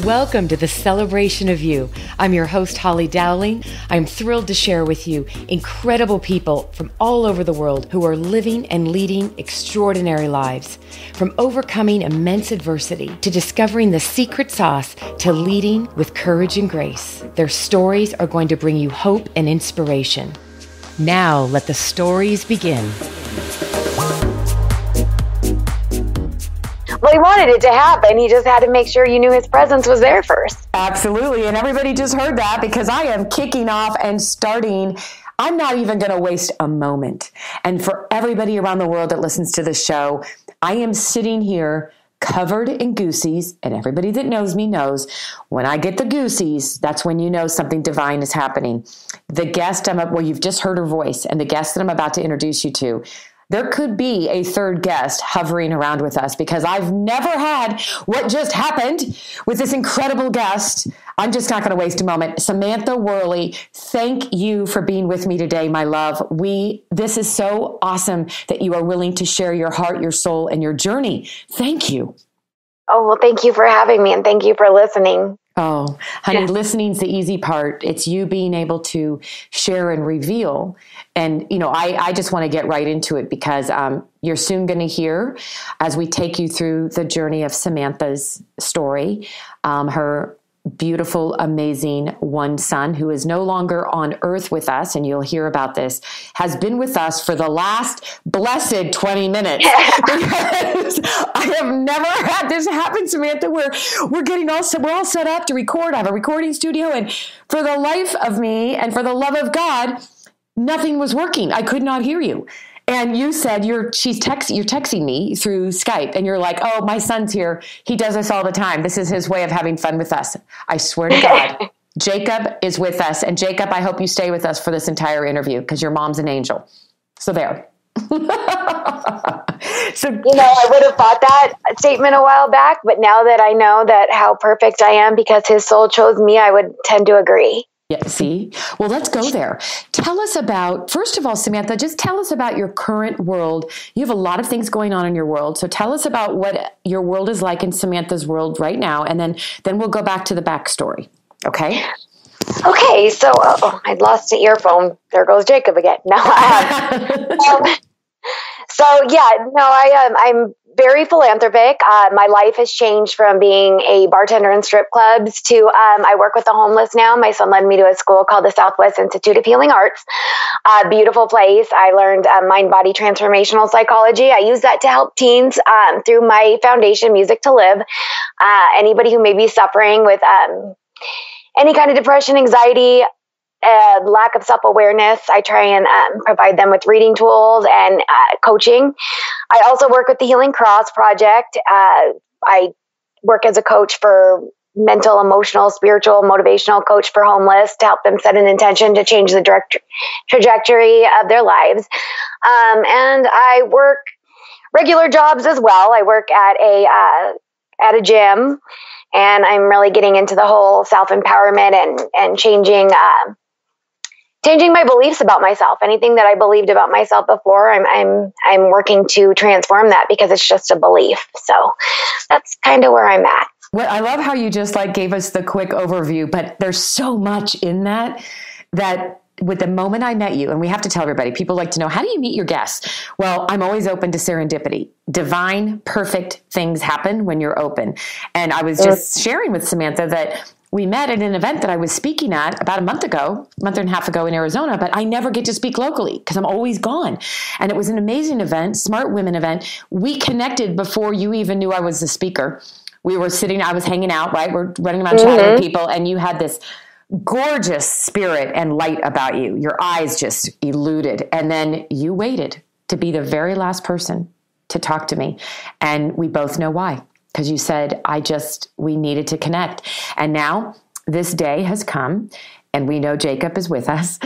Welcome to the Celebration of You. I'm your host, Holly Dowling. I'm thrilled to share with you incredible people from all over the world who are living and leading extraordinary lives. From overcoming immense adversity to discovering the secret sauce to leading with courage and grace. Their stories are going to bring you hope and inspiration. Now, let the stories begin. Well, he wanted it to happen. He just had to make sure you knew his presence was there first. Absolutely. And everybody just heard that because I am kicking off and starting. I'm not even going to waste a moment. And for everybody around the world that listens to this show, I am sitting here covered in goosies. And everybody that knows me knows when I get the goosies, that's when you know something divine is happening. The guest you've just heard her voice, and the guest that I'm about to introduce you to, there could be a third guest hovering around with us because I've never had what just happened with this incredible guest. I'm just not going to waste a moment. Samantha Whirley, thank you for being with me today, my love. This is so awesome that you are willing to share your heart, your soul, and your journey. Thank you. Oh, well, thank you for having me, and thank you for listening. Oh, honey, listening's the easy part. It's you being able to share and reveal. And, I just want to get right into it because you're soon going to hear as we take you through the journey of Samantha's story, her beautiful, amazing one son who is no longer on earth with us, and you'll hear about this, has been with us for the last blessed 20 minutes. Because I have never had this happen, Samantha, where we're all set up to record. I have a recording studio, and for the life of me and for the love of God, nothing was working. I could not hear you. And you said you're texting me through Skype, and you're like, "Oh, my son's here. He does this all the time. This is his way of having fun with us." I swear to God, Jacob is with us. And Jacob, I hope you stay with us for this entire interview because your mom's an angel. So there. I would have thought that statement a while back, but now that I know that how perfect I am because his soul chose me, I would tend to agree. Yeah, see? Well, let's go there. Tell us about, first of all, Samantha, just tell us about your current world. You have a lot of things going on in your world. So tell us about what your world is like in Samantha's world right now. And then we'll go back to the backstory. Okay? Okay. So I lost the earphone. There goes Jacob again. Now I'm very philanthropic. My life has changed from being a bartender in strip clubs to I work with the homeless now. My son led me to a school called the Southwest Institute of Healing Arts. Beautiful place. I learned mind-body transformational psychology. I use that to help teens through my foundation, Music to Live. Anybody who may be suffering with any kind of depression, anxiety, lack of self-awareness, I try and provide them with reading tools and coaching. I also work with the Healing Cross Project. I work as a coach for mental, emotional, spiritual, motivational coach for homeless to help them set an intention to change the trajectory of their lives. And I work regular jobs as well. I work at a gym, and I'm really getting into the whole self-empowerment and changing my beliefs about myself. Anything that I believed about myself before, I'm working to transform that because it's just a belief. So that's kind of where I'm at. Well, I love how you just gave us the quick overview, but there's so much in that with the moment I met you, and we have to tell everybody, people like to know, how do you meet your guests? Well, I'm always open to serendipity. Divine, perfect things happen when you're open. And I was just sharing with Samantha that we met at an event that I was speaking at about a month and a half ago in Arizona, but I never get to speak locally because I'm always gone. And it was an amazing event, smart women event. We connected before you even knew I was the speaker. We were I was hanging out, right? We're running around chatting with people, and you had this gorgeous spirit and light about you. Your eyes just eluded. And then you waited to be the very last person to talk to me. And we both know why. Because you said, we needed to connect. And now this day has come, and we know Jacob is with us.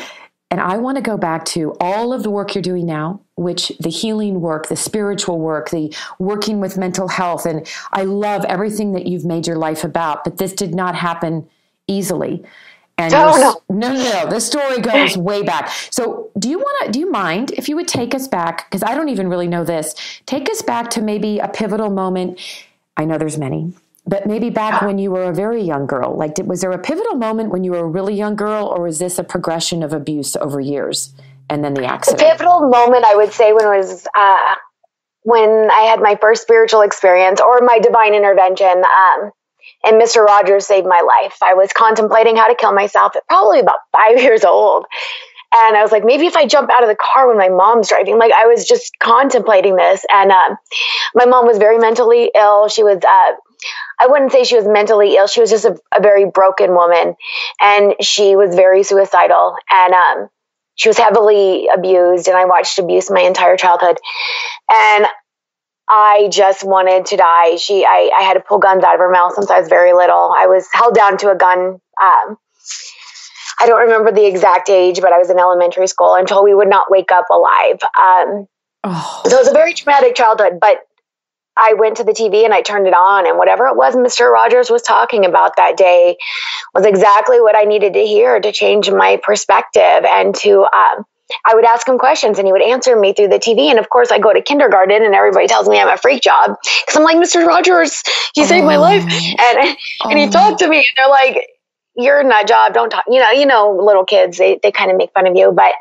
And I want to go back to all of the work you're doing now, which the healing work, the spiritual work, the working with mental health. And I love everything that you've made your life about, but this did not happen easily. And no. The story goes way back. So do you mind if you would take us back? Because I don't even really know this. Take us back to maybe a pivotal moment. I know there's many, but maybe back when you were a very young girl, like was there a pivotal moment when you were a really young girl, or was this a progression of abuse over years and then the accident? The pivotal moment, I would say, when I had my first spiritual experience or my divine intervention, and Mr. Rogers saved my life. I was contemplating how to kill myself at probably about 5 years old. And I was like, maybe if I jump out of the car when my mom's driving, like I was just contemplating this. And my mom was very mentally ill. She was, I wouldn't say she was mentally ill. She was just a very broken woman. And she was very suicidal. And she was heavily abused. And I watched abuse my entire childhood. And I just wanted to die. I had to pull guns out of her mouth since I was very little. I was held down to a gun. I don't remember the exact age, but I was in elementary school until we would not wake up alive. So it was a very traumatic childhood, but I went to the TV and I turned it on, and whatever it was Mr. Rogers was talking about that day was exactly what I needed to hear to change my perspective and to, I would ask him questions and he would answer me through the TV. And of course I go to kindergarten and everybody tells me I'm a freak job because I'm like, Mr. Rogers, he saved my life. And he talked to me and they're like, you're a nut job. Don't talk, little kids, they kind of make fun of you, but,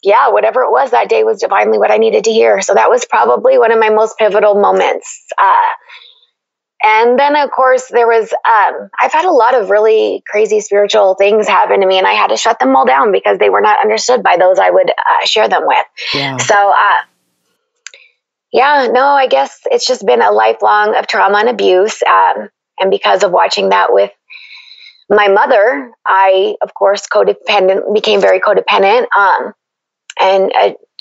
yeah, whatever it was that day was divinely what I needed to hear. So that was probably one of my most pivotal moments. And then of course there was, I've had a lot of really crazy spiritual things happen to me and I had to shut them all down because they were not understood by those I would share them with. Yeah. So, I guess it's just been a lifelong of trauma and abuse. And because of watching that with my mother, I, of course, became very codependent, and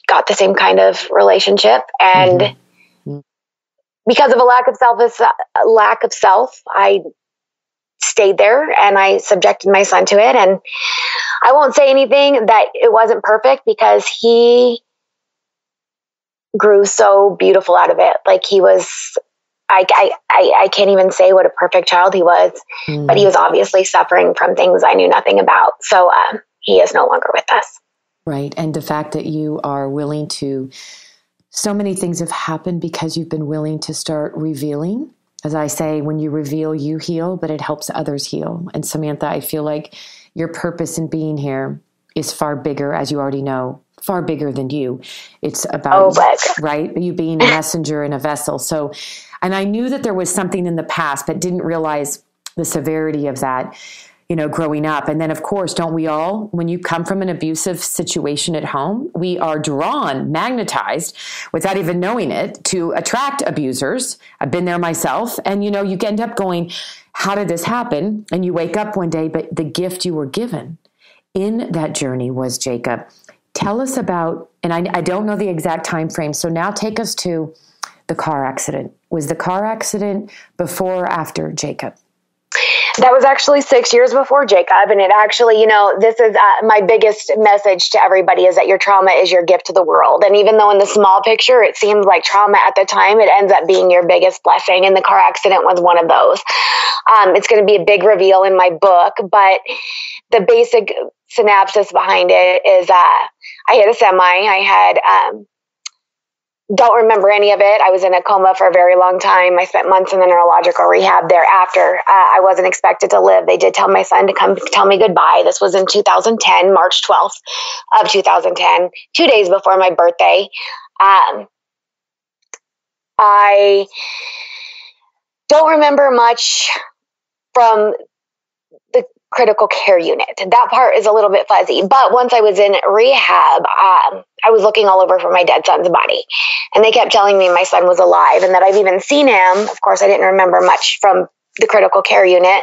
got the same kind of relationship. And because of a lack of self, I stayed there and I subjected my son to it. And I won't say anything that it wasn't perfect because he grew so beautiful out of it. Like he was, I can't even say what a perfect child he was, but he was obviously suffering from things I knew nothing about. So he is no longer with us. Right. And the fact that you are willing to, so many things have happened because you've been willing to start revealing. As I say, when you reveal, you heal, but it helps others heal. And Samantha, I feel like your purpose in being here is far bigger, as you already know, far bigger than you. It's about, right? You being a messenger and a vessel. So, and I knew that there was something in the past, but didn't realize the severity of that, growing up. And then of course, don't we all, when you come from an abusive situation at home, we are drawn, magnetized without even knowing it to attract abusers. I've been there myself. And, you end up going, how did this happen? And you wake up one day, but the gift you were given in that journey was Jacob. Tell us about, and I don't know the exact time frame. So now take us to the car accident. Was the car accident before or after Jacob? That was actually 6 years before Jacob. And it actually, this is my biggest message to everybody is that your trauma is your gift to the world. And even though in the small picture, it seems like trauma at the time, it ends up being your biggest blessing. And the car accident was one of those. It's going to be a big reveal in my book, but the basic synopsis behind it is I hit a semi. I had don't remember any of it. I was in a coma for a very long time. I spent months in the neurological rehab thereafter. I wasn't expected to live. They did tell my son to come tell me goodbye. This was in 2010, March 12th of 2010, 2 days before my birthday. I don't remember much from the critical care unit. That part is a little bit fuzzy. But once I was in rehab, I was looking all over for my dead son's body. And they kept telling me my son was alive and that I've even seen him. Of course, I didn't remember much from the critical care unit.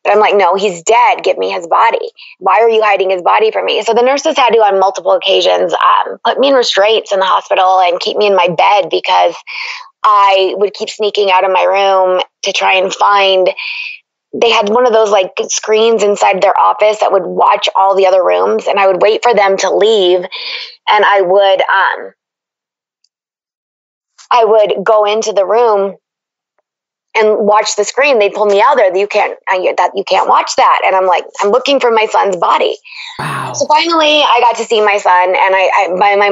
But I'm like, no, he's dead. Give me his body. Why are you hiding his body from me? So the nurses had to, on multiple occasions, put me in restraints in the hospital and keep me in my bed because I would keep sneaking out of my room to try and find. They had one of those like screens inside their office that would watch all the other rooms, and I would wait for them to leave, and I would go into the room and watch the screen. They'd pull me out there. You can't watch that. And I'm like, I'm looking for my son's body. Wow. So finally, I got to see my son, and my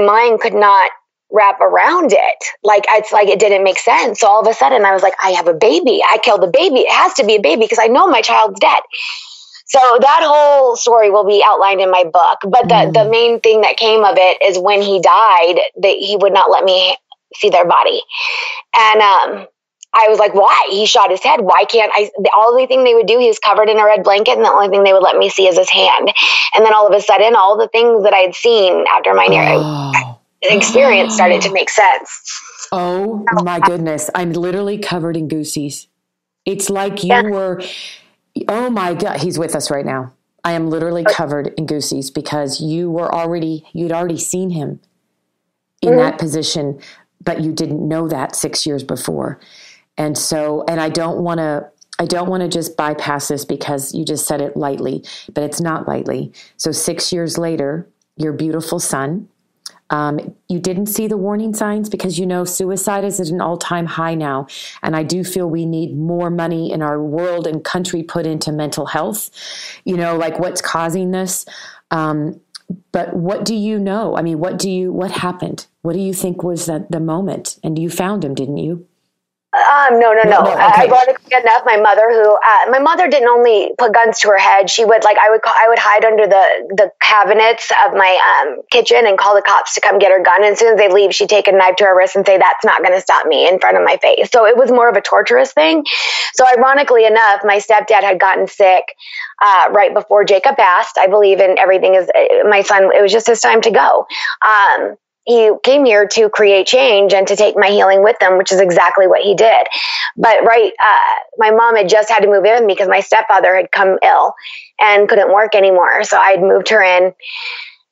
mind could not wrap around it. Like, it's like, it didn't make sense. So all of a sudden I was like, I have a baby. I killed a baby. It has to be a baby because I know my child's dead. So that whole story will be outlined in my book. But the main thing that came of it is when he died, that he would not let me see their body. And I was like, why? He shot his head. Why can't I? The only thing they would do, he was covered in a red blanket, and the only thing they would let me see is his hand. And then all of a sudden, all the things that I had seen after my near experience started to make sense. Oh my goodness. I'm literally covered in goosies. It's like you were, oh my God, he's with us right now. I am literally covered in goosies because you'd already seen him in that position, but you didn't know that 6 years before. And so, and I don't want to just bypass this because you just said it lightly, but it's not lightly. So 6 years later, your beautiful son, you didn't see the warning signs because, suicide is at an all-time high now. And I do feel we need more money in our world and country put into mental health, like what's causing this. But what do you know? I mean, what happened? What do you think was the moment? And you found him, didn't you? No. Okay. Ironically enough, my mother didn't only put guns to her head. She would I would hide under the cabinets of my kitchen and call the cops to come get her gun. And as soon as they leave, she'd take a knife to her wrist and say, "That's not going to stop me," in front of my face. So it was more of a torturous thing. So ironically enough, my stepdad had gotten sick right before Jacob passed. I believe in everything is my son. It was just his time to go. He came here to create change and to take my healing with them, which is exactly what he did. But my mom had just had to move in with me because my stepfather had come ill and couldn't work anymore. So I had moved her in,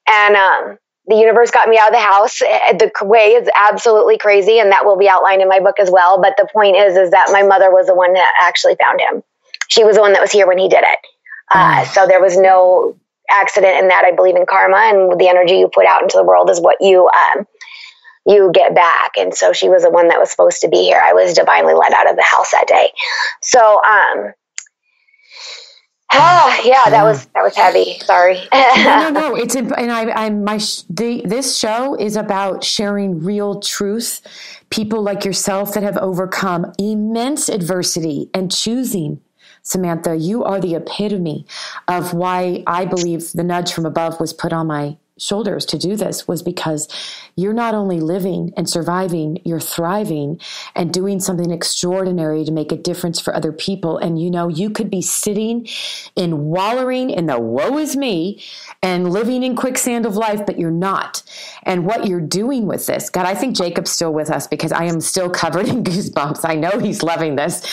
and the universe got me out of the house. The way is absolutely crazy, and that will be outlined in my book as well. But the point is that my mother was the one that actually found him. She was the one that was here when he did it. So there was no accident in that. I believe in karma, and the energy you put out into the world is what you get back. And so she was the one that was supposed to be here. I was divinely let out of the house that day. So that was heavy. Sorry. No. It's and this show is about sharing real truth. People like yourself that have overcome immense adversity and choosing. Samantha, you are the epitome of why I believe the nudge from above was put on my shoulders to do this, was because you're not only living and surviving, you're thriving and doing something extraordinary to make a difference for other people. And you could be sitting in wallowing in the woe is me and living in quicksand of life, but you're not. And what you're doing with this, God, I think Jacob's still with us because I am still covered in goosebumps. I know he's loving this.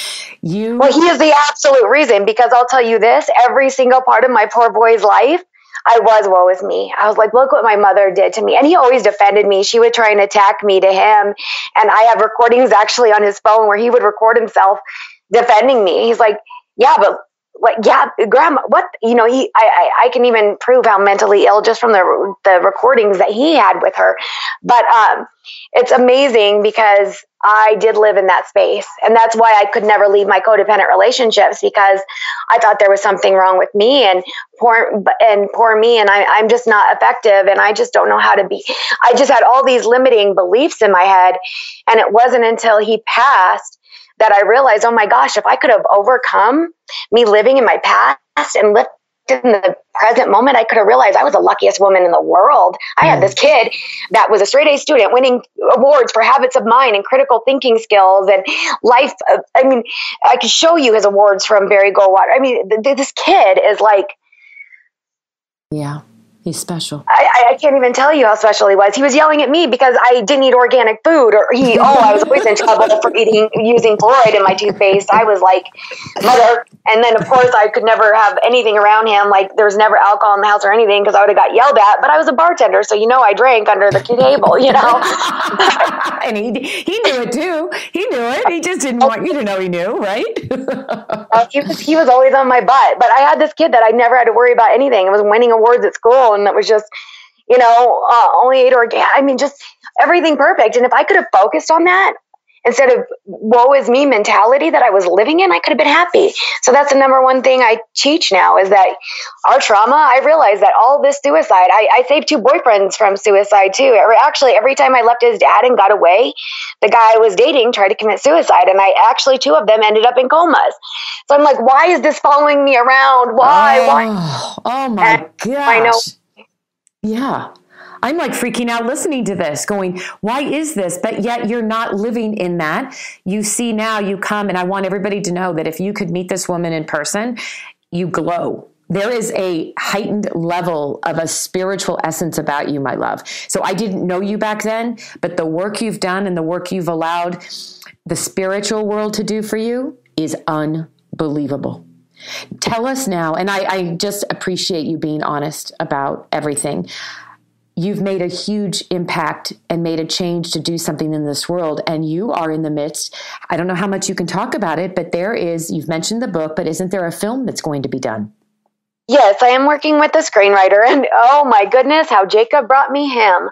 Well, he is the absolute reason, because I'll tell you this, every single part of my poor boy's life, I was woe is me. I was like, look what my mother did to me. And he always defended me. She would try and attack me to him. And I have recordings actually on his phone where he would record himself defending me. He's like, yeah, but grandma, what, I can even prove how mentally ill just from the recordings that he had with her. But it's amazing because I did live in that space. And that's why I could never leave my codependent relationships, because I thought there was something wrong with me and poor me. And I'm just not effective. And I just don't know how to be. I just had all these limiting beliefs in my head. And it wasn't until he passed that I realized, oh my gosh, if I could have overcome me living in my past and lived in the present moment, I could have realized I was the luckiest woman in the world. I had this kid that was a straight A student winning awards for habits of mind and critical thinking skills and life. I mean, I could show you his awards from Barry Goldwater. I mean, this kid is like, yeah. He's special. I can't even tell you how special he was. He was yelling at me because I didn't eat organic food, or I was always in trouble for using fluoride in my toothpaste. I was like, mother. And then of course I could never have anything around him. Like there was never alcohol in the house or anything because I would have got yelled at, but I was a bartender. So, I drank under the table, And he knew it too. He knew it. He just didn't want you to know he knew, right? He was always on my butt, but I had this kid that I never had to worry about anything. I was winning awards at school. And that was just, only ate organic. I mean, just everything perfect. And if I could have focused on that instead of woe is me mentality that I was living in, I could have been happy. So that's the number one thing I teach now, is that our trauma, I realized that all this suicide, I saved 2 boyfriends from suicide too. Actually, every time I left his dad and got away, the guy I was dating tried to commit suicide. And 2 of them ended up in comas. So I'm like, why is this following me around? Why? Oh my gosh. I know. Yeah. I'm like freaking out listening to this, going, why is this? But yet you're not living in that. You see now, you come, and I want everybody to know that if you could meet this woman in person, you glow. There is a heightened level of a spiritual essence about you, my love. So I didn't know you back then, but the work you've done and the work you've allowed the spiritual world to do for you is unbelievable. Tell us now, and I just appreciate you being honest about everything. You've made a huge impact and made a change to do something in this world. And you are in the midst. I don't know how much you can talk about it, but you've mentioned the book, but isn't there a film that's going to be done? Yes, I am working with a screenwriter, and oh my goodness, how Jacob brought me him.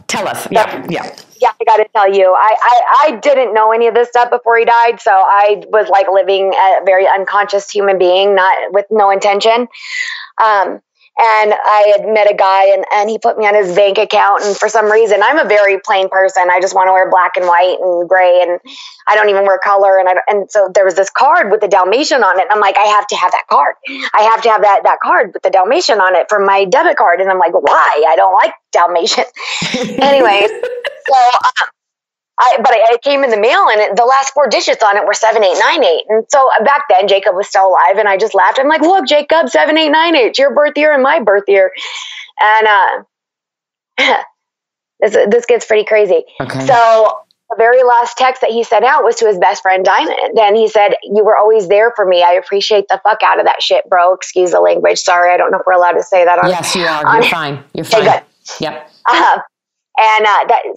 Tell us. Yeah. Yeah, I got to tell you, I didn't know any of this stuff before he died. So I was like living a very unconscious human being, not with no intention. And I had met a guy and he put me on his bank account. And for some reason, I'm a very plain person. I just want to wear black and white and gray, and I don't even wear color. And so there was this card with the Dalmatian on it. And I'm like, I have to have that card. I have to have that card with the Dalmatian on it for my debit card. And I'm like, why? I don't like Dalmatian. Anyways, so but it came in the mail, and the last 4 digits on it were 7898. And so back then, Jacob was still alive, and I just laughed. I'm like, look, Jacob, 7898, it's your birth year and my birth year. And this gets pretty crazy. Okay. So the very last text that he sent out was to his best friend, Diamond. And he said, you were always there for me. I appreciate the fuck out of that shit, bro. Excuse the language. Sorry, I don't know if we're allowed to say that on. Yes, you are. You're fine. You're fine. Okay, good. Yep.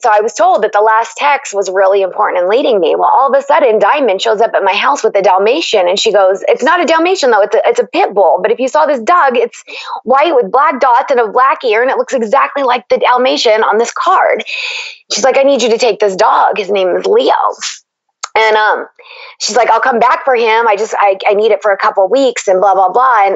So I was told that the last text was really important in leading me. Well, all of a sudden, Diamond shows up at my house with a Dalmatian, and she goes, it's not a Dalmatian though, it's a pit bull. But if you saw this dog, it's white with black dots and a black ear, and it looks exactly like the Dalmatian on this card. She's like, I need you to take this dog. His name is Leo. And she's like, I'll come back for him. I need it for a couple weeks and blah, blah, blah.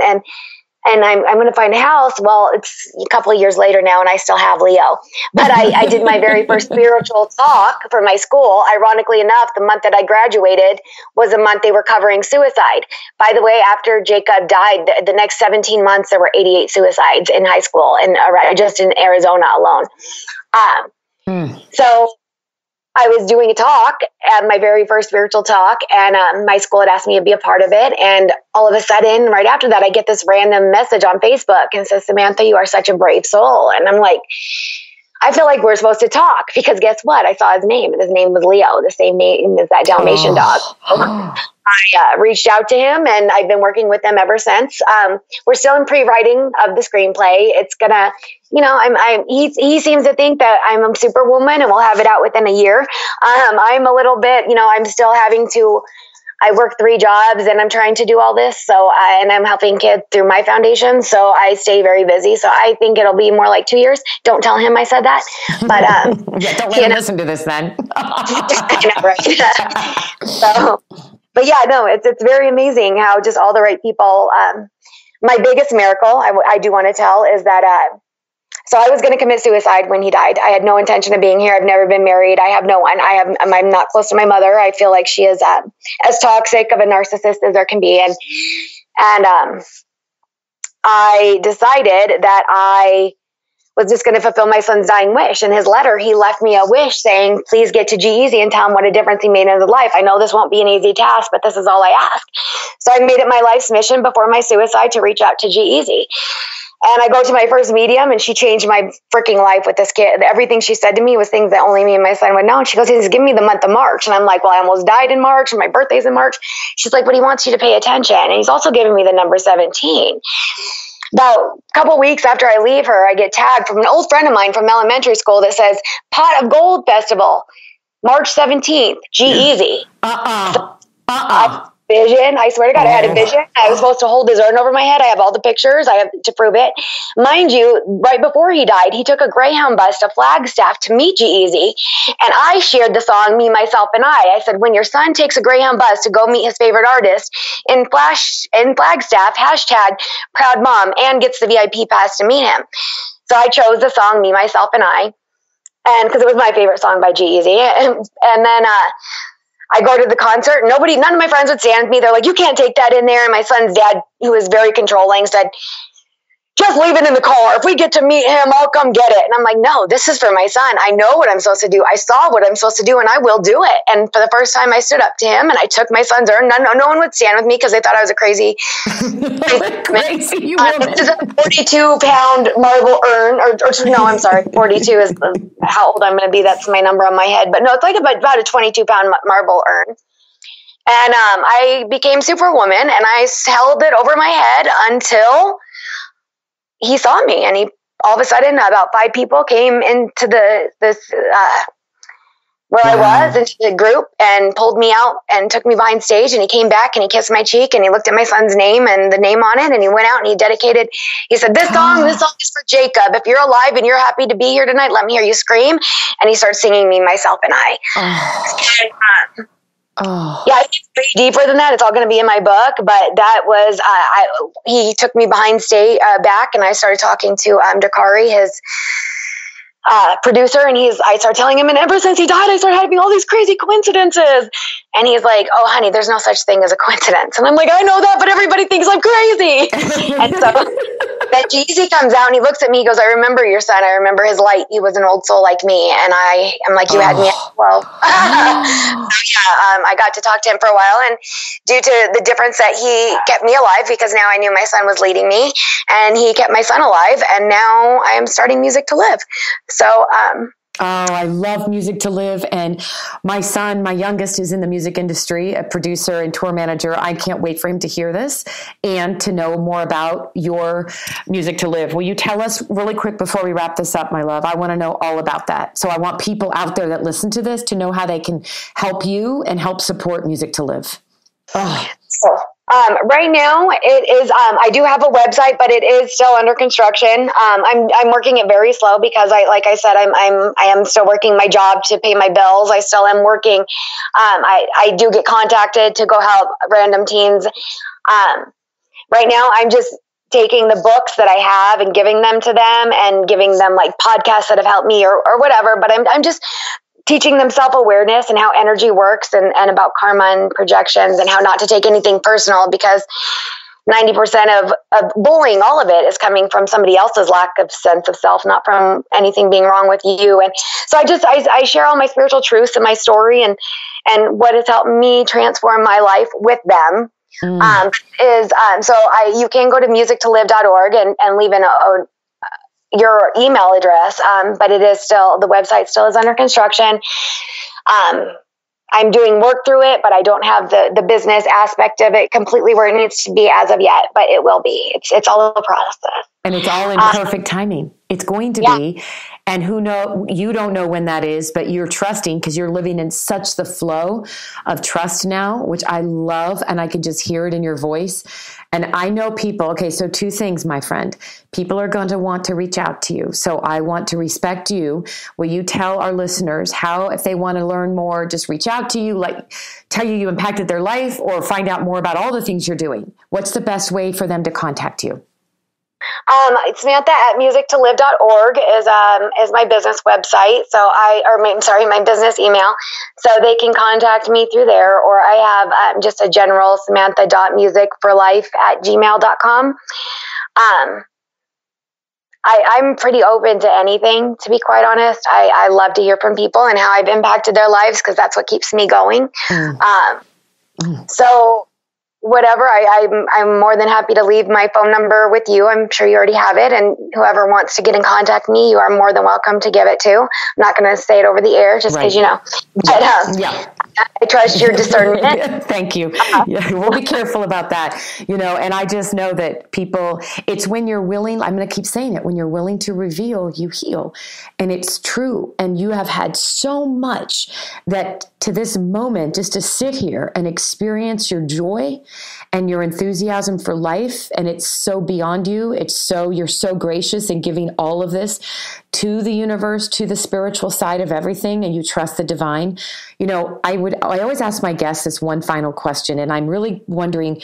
And I'm going to find a house. Well, it's a couple of years later now, and I still have Leo. But I did my very first spiritual talk for my school. Ironically enough, the month that I graduated was the month they were covering suicide. By the way, after Jacob died, the next 17 months, there were 88 suicides in high school, and just in Arizona alone. So I was doing a talk at my very first spiritual talk, and my school had asked me to be a part of it. And all of a sudden, right after that, I get this random message on Facebook and it says, Samantha, you are such a brave soul. And I'm like, I feel like we're supposed to talk, because guess what? I saw his name, and his name was Leo, the same name as that Dalmatian dog. I reached out to him, and I've been working with them ever since. We're still in pre-writing of the screenplay. It's gonna, he seems to think that I'm a superwoman and we'll have it out within a year. I'm a little bit, I'm still I work 3 jobs and I'm trying to do all this. So, and I'm helping kids through my foundation. So I stay very busy. So I think it'll be more like 2 years. Don't tell him I said that, but, yeah, don't let him listen to this then. I know, right? So, but yeah, no, it's very amazing how just all the right people, my biggest miracle, I do want to tell, is that, so I was going to commit suicide when he died. I had no intention of being here. I've never been married. I have no one. I'm not close to my mother. I feel like she is as toxic of a narcissist as there can be. And I decided that I was just going to fulfill my son's dying wish. In his letter, he left me a wish saying, please get to G-Eazy and tell him what a difference he made in his life. I know this won't be an easy task, but this is all I ask. So I made it my life's mission before my suicide to reach out to G-Eazy. And I go to my first medium, and she changed my freaking life with this kid. Everything she said to me was things that only me and my son would know. And she goes, he's giving me the month of March. And I'm like, well, I almost died in March, and my birthday's in March. She's like, but he wants you to pay attention. And he's also giving me the number 17. About a couple weeks after I leave her, I get tagged from an old friend of mine from elementary school that says, Pot of Gold Festival, March 17th, G-Eazy. vision. I swear to God, I had a vision. I was supposed to hold his urn over my head. I have all the pictures. I have to prove it. Mind you, right before he died, he took a Greyhound bus to Flagstaff to meet G-Eazy. And I shared the song, Me, Myself, and I said, when your son takes a Greyhound bus to go meet his favorite artist in Flagstaff, hashtag proud mom, and gets the VIP pass to meet him. So I chose the song, Me, Myself, and I. And because it was my favorite song by G-Eazy. And then, I go to the concert. None of my friends would stand with me. They're like, you can't take that in there. And my son's dad, who was very controlling, said, just leave it in the car. If we get to meet him, I'll come get it. And I'm like, no, this is for my son. I know what I'm supposed to do. I saw what I'm supposed to do, and I will do it. And for the first time, I stood up to him, and I took my son's urn. No one would stand with me because they thought I was a crazy crazy woman. This is a 42-pound marble urn. Or no, I'm sorry. 42 is how old I'm going to be. That's my number on my head. But no, it's like about a 22-pound marble urn. And I became Superwoman, and I held it over my head until he saw me, and all of a sudden about 5 people came into where I was, into the group, and pulled me out and took me behind stage, and he came back and he kissed my cheek and he looked at my son's name and the name on it, and he went out and he said, this song is for Jacob. If you're alive and you're happy to be here tonight, let me hear you scream. And he started singing Me, Myself, and I. Yeah, it's pretty deeper than that. It's all going to be in my book, but that was, he took me behind stage, back, and I started talking to Dakari, his producer, and I started telling him, and ever since he died, I started having all these crazy coincidences. And he's like, oh, honey, there's no such thing as a coincidence. And I'm like, I know that, but everybody thinks I'm crazy. And so that G-Eazy comes out and he looks at me, he goes, I remember your son. I remember his light. He was an old soul like me. And I'm like, you had me at 12. I got to talk to him for a while. And due to the difference that he kept me alive, because now I knew my son was leading me, and he kept my son alive. And now I am starting Music to Live. So, I love Music to Live. And my son, my youngest, is in the music industry, a producer and tour manager. I can't wait for him to hear this and to know more about your Music to Live. Will you tell us really quick before we wrap this up, my love? I want to know all about that. So I want people out there that listen to this to know how they can help you and help support Music to Live. Right now it is, I do have a website, but it is still under construction. I'm working it very slow because like I said, I am still working my job to pay my bills. I still am working. I do get contacted to go help random teens. Right now I'm just taking the books that I have and giving them to them and giving them like podcasts that have helped me or whatever. But I'm just teaching them self-awareness and how energy works and about karma and projections and how not to take anything personal, because 90% of bullying, all of it, is coming from somebody else's lack of sense of self, not from anything being wrong with you. And so I share all my spiritual truths and my story and what has helped me transform my life with them. You can go to musictolive.org and leave your email address, but it is still, the website still is under construction. I'm doing work through it, but I don't have the business aspect of it completely where it needs to be as of yet, but it will be. It's all a process. And it's all in perfect timing. It's going to be. And you don't know when that is, but you're trusting because you're living in such the flow of trust now, which I love. And I can just hear it in your voice. And I know people, okay, so 2 things, my friend. People are going to want to reach out to you. So I want to respect you. Will you tell our listeners how, if they want to learn more, just reach out to you, like tell you impacted their life or find out more about all the things you're doing? What's the best way for them to contact you? Samantha at musictolive.org is my business website. My business email. So they can contact me through there, or I have just a general samantha.musicforlife@gmail.com. I'm pretty open to anything, to be quite honest. I love to hear from people and how I've impacted their lives, because that's what keeps me going. So whatever, I'm more than happy to leave my phone number with you. I'm sure you already have it. And whoever wants to get in contact with me, you are more than welcome to give it to. I'm not going to say it over the air just because, but, I trust your discernment. Thank you. Yeah, we'll be careful about that, and I just know that people, it's when you're willing, I'm going to keep saying it, when you're willing to reveal, you heal. And it's true. And you have had so much that to this moment, just to sit here and experience your joy and your enthusiasm for life. And it's so beyond you. You're so gracious in giving all of this to the universe, to the spiritual side of everything. And you trust the divine. I always ask my guests this one final question, and I'm really wondering,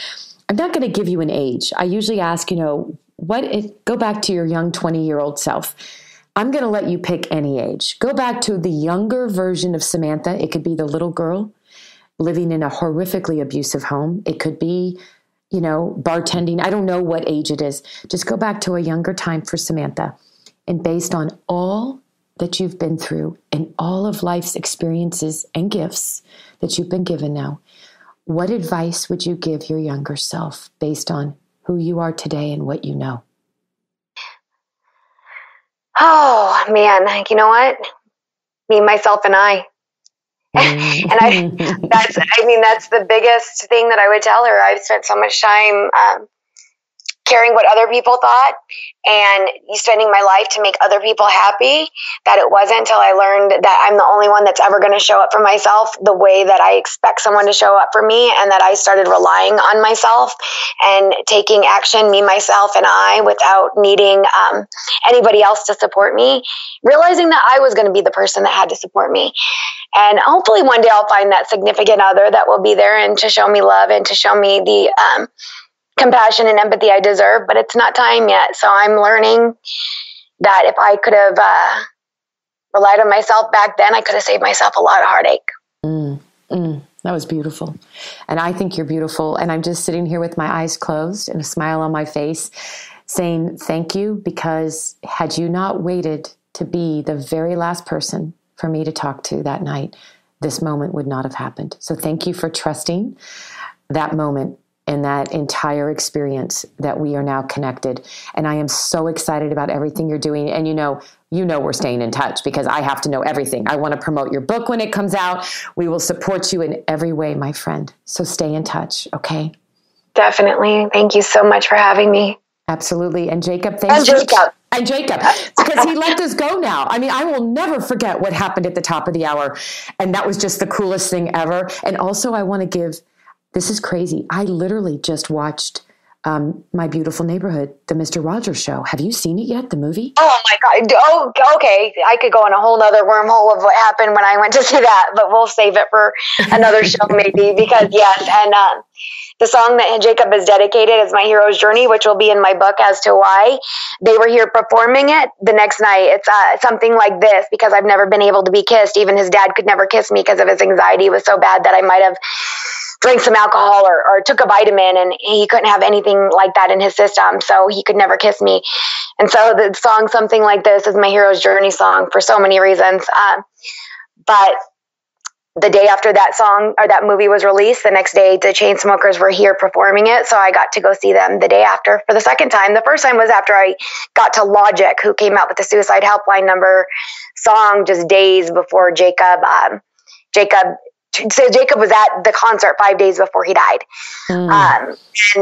I'm not going to give you an age. I usually ask, go back to your young 20-year-old self. I'm going to let you pick any age. Go back to the younger version of Samantha. It could be the little girl living in a horrifically abusive home. It could be, bartending. I don't know what age it is. Just go back to a younger time for Samantha. And based on all that you've been through and all of life's experiences and gifts that you've been given now, what advice would you give your younger self based on who you are today and what you know? Oh man, you know what? Me, myself, and I. And that's the biggest thing that I would tell her. I've spent so much time caring what other people thought and spending my life to make other people happy, that it wasn't until I learned that I'm the only one that's ever going to show up for myself the way that I expect someone to show up for me, and that I started relying on myself and taking action, me, myself, and I, without needing anybody else to support me, realizing that I was going to be the person that had to support me. And hopefully one day I'll find that significant other that will be there and to show me love and to show me the compassion and empathy I deserve, but it's not time yet. So I'm learning that if I could have relied on myself back then, I could have saved myself a lot of heartache. That was beautiful. And I think you're beautiful. And I'm just sitting here with my eyes closed and a smile on my face saying thank you, because had you not waited to be the very last person for me to talk to that night, this moment would not have happened. So thank you for trusting that moment and that entire experience that we are now connected. And I am so excited about everything you're doing. And we're staying in touch because I have to know everything. I want to promote your book when it comes out. We will support you in every way, my friend. So stay in touch, okay? Definitely. Thank you so much for having me. Absolutely. And Jacob, thanks. And Jacob, because he let us go now. I mean, I will never forget what happened at the top of the hour. And that was just the coolest thing ever. And also I want to give, this is crazy. I literally just watched My Beautiful Neighborhood, the Mr. Rogers Show. Have you seen it yet, the movie? Oh my God. Oh, okay. I could go on a whole other wormhole of what happened when I went to see that, but we'll save it for another show maybe, because yes. And the song that Jacob has dedicated is My Hero's Journey, which will be in my book as to why they were here performing it the next night. It's something like this, because I've never been able to be kissed. Even his dad could never kiss me because of his anxiety. It was so bad that I might have drank some alcohol or took a vitamin, and he couldn't have anything like that in his system, so he could never kiss me. And so the song Something Like This is my hero's journey song for so many reasons. But the day after that song or that movie was released, the next day the Chainsmokers were here performing it, so I got to go see them the day after for the second time. The first time was after I got to Logic, who came out with the Suicide Helpline number song just days before Jacob. So Jacob was at the concert 5 days before he died. And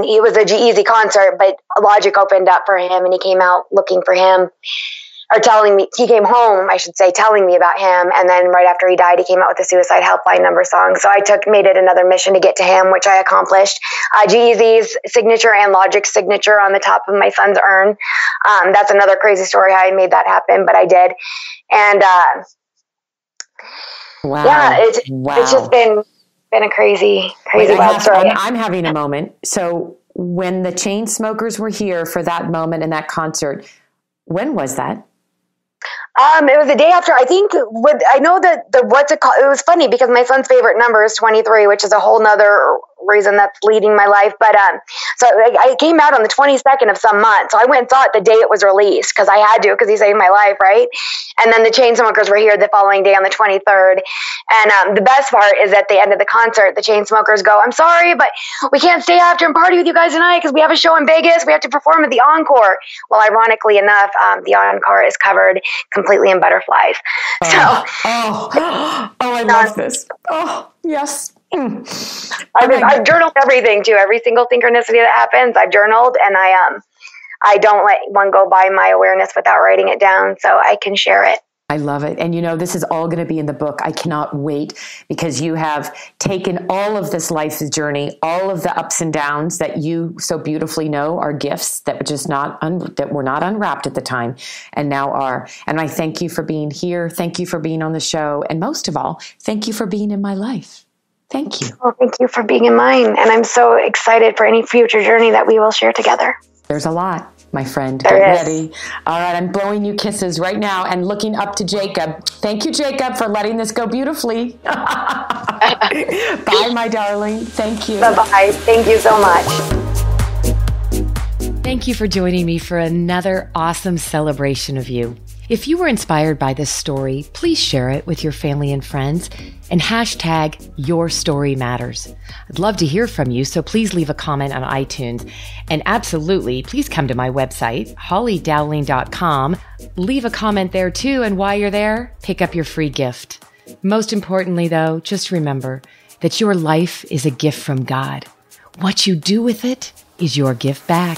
it was a G-Eazy concert, but Logic opened up for him, and he came out looking for him, or he came home, I should say, telling me about him. And then right after he died, he came out with the Suicide Helpline number song. So I made it another mission to get to him, which I accomplished. G-Eazy's signature and Logic's signature on the top of my son's urn. That's another crazy story how I made that happen, but I did. And, wow. Yeah, it's just been a crazy wild story. I'm having a moment. So when the Chainsmokers were here for that moment in that concert, when was that? It was the day after. I think I know that what's it called? It was funny because my son's favorite number is 23, which is a whole nother reason that's leading my life. But so I came out on the 22nd of some month. So I went and saw it the day it was released because I had to, because he saved my life, right? And then the Chainsmokers were here the following day on the 23rd. And the best part is at the end of the concert, the Chainsmokers go, "I'm sorry, but we can't stay after and party with you guys tonight because we have a show in Vegas. We have to perform at the Encore." Well, ironically enough, the Encore is covered completely in butterflies. I love this. Oh, yes. I've journaled everything too. Every single synchronicity that happens, I've journaled, and I don't let one go by my awareness without writing it down so I can share it. I love it. And this is all going to be in the book. I cannot wait because you have taken all of this life's journey, all of the ups and downs that you so beautifully know are gifts that were just that were not unwrapped at the time and now are. And I thank you for being here. Thank you for being on the show. And most of all, thank you for being in my life. Thank you. Well, thank you for being in mine. And I'm so excited for any future journey that we will share together. There's a lot, my friend. There Get is. ready. All right, I'm blowing you kisses right now and looking up to Jacob. Thank you, Jacob, for letting this go beautifully. Bye, my darling. Thank you. Bye-bye. Thank you so much. Thank you for joining me for another awesome celebration of you. If you were inspired by this story, please share it with your family and friends and hashtag Your Story Matters. I'd love to hear from you, so please leave a comment on iTunes. And absolutely, please come to my website, hollydowling.com. Leave a comment there too, and while you're there, pick up your free gift. Most importantly, though, just remember that your life is a gift from God. What you do with it is your gift back.